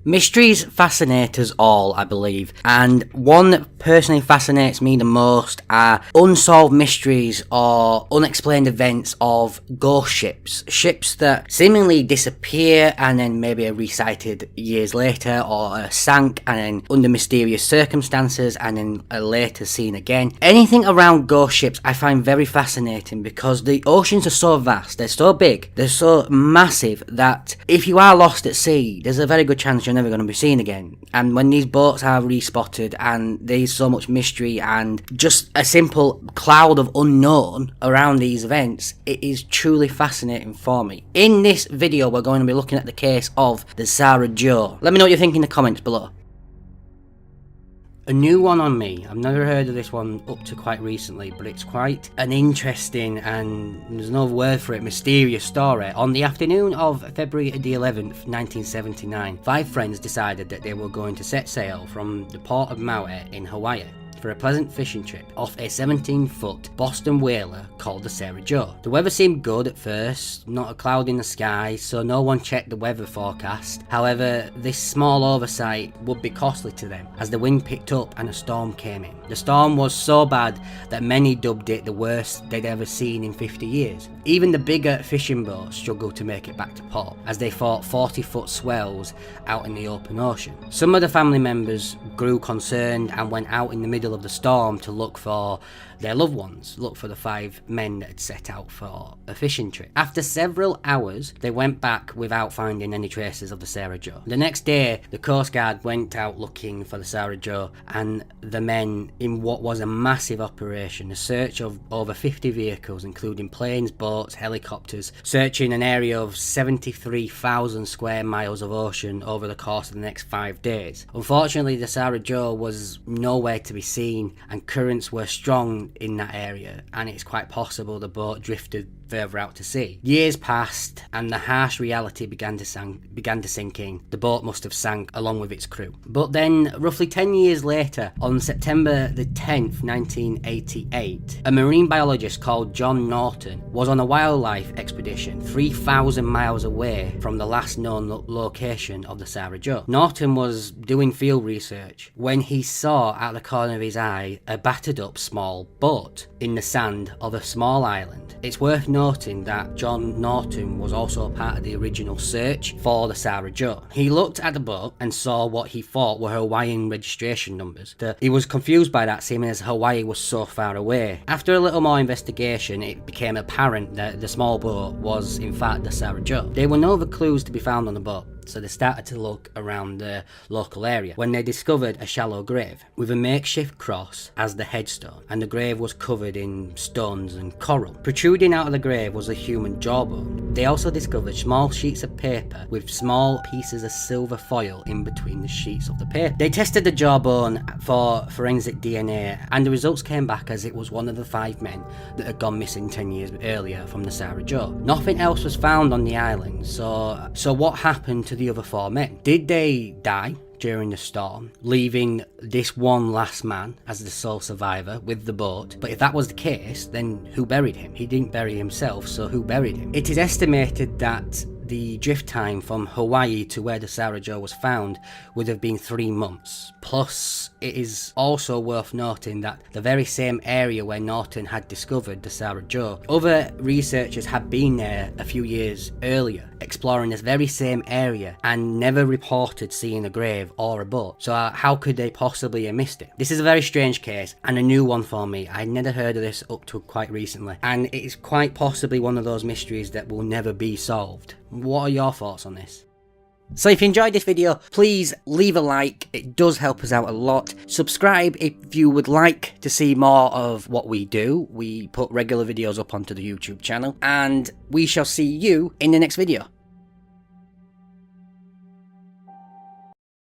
Mysteries fascinate us all, I believe, and one that personally fascinates me the most are unsolved mysteries or unexplained events of ghost ships. Ships that seemingly disappear and then maybe are resighted years later, or are sank and then under mysterious circumstances and then are later seen again. Anything around ghost ships I find very fascinating because the oceans are so vast, they're so big, they're so massive that if you are lost at sea, there's a very good chance you're never going to be seen again. And when these boats are respotted and there's so much mystery and just a simple cloud of unknown around these events, it is truly fascinating for me. In this video we're going to be looking at the case of the Sara Joe. Let me know what you think in the comments below. A new one on me. I've never heard of this one up to quite recently, but it's quite an interesting and, there's no word for it, mysterious story. On the afternoon of February the 11th, 1979, 5 friends decided that they were going to set sail from the port of Maui in Hawaii for a pleasant fishing trip off a 17-foot Boston whaler called the Sara Joe. The weather seemed good at first, not a cloud in the sky, so no one checked the weather forecast. However, this small oversight would be costly to them as the wind picked up and a storm came in. The storm was so bad that many dubbed it the worst they'd ever seen in 50 years. Even the bigger fishing boats struggled to make it back to port as they fought 40-foot swells out in the open ocean. Some of the family members grew concerned and went out in the middle of the storm to look for their loved ones, look for the 5 men that had set out for a fishing trip. After several hours, they went back without finding any traces of the Sara Joe. The next day, the Coast Guard went out looking for the Sara Joe and the men in what was a massive operation, a search of over 50 vehicles, including planes, boats, helicopters, searching an area of 73,000 square miles of ocean over the course of the next 5 days. Unfortunately, the Sara Joe was nowhere to be seen and currents were strong in that area, and it's quite possible the boat drifted further out to sea. Years passed and the harsh reality began to sink in. The boat must have sank along with its crew. But then, roughly 10 years later, on September the 10th, 1988, a marine biologist called John Norton was on a wildlife expedition 3,000 miles away from the last known location of the Sara Joe. Norton was doing field research when he saw out the corner of his eye a battered up small boat in the sand of a small island. It's worth noting that John Norton was also part of the original search for the Sara Joe. He looked at the boat and saw what he thought were Hawaiian registration numbers. He was confused by that, seeing as Hawaii was so far away. After a little more investigation, it became apparent that the small boat was in fact the Sara Joe. There were no other clues to be found on the boat, so they started to look around the local area when they discovered a shallow grave with a makeshift cross as the headstone, and the grave was covered in stones and coral. Protruding out of the grave was a human jawbone. They also discovered small sheets of paper with small pieces of silver foil in between the sheets of the paper. They tested the jawbone for forensic DNA and the results came back as it was one of the 5 men that had gone missing 10 years earlier from the Sara Joe. Nothing else was found on the island, so what happened to the other 4 men? Did they die during the storm, leaving this one last man as the sole survivor with the boat? But if that was the case, then who buried him? He didn't bury himself, so who buried him? It is estimated that the drift time from Hawaii to where the Sara Joe was found would have been 3 months. Plus, it is also worth noting that the very same area where Norton had discovered the Sara Joe, other researchers had been there a few years earlier, exploring this very same area and never reported seeing a grave or a boat. So how could they possibly have missed it? This is a very strange case and a new one for me. I'd never heard of this up to quite recently, and it is quite possibly one of those mysteries that will never be solved. What are your thoughts on this? So if you enjoyed this video, please leave a like, it does help us out a lot. Subscribe if you would like to see more of what we do. We put regular videos up onto the YouTube channel, and we shall see you in the next video.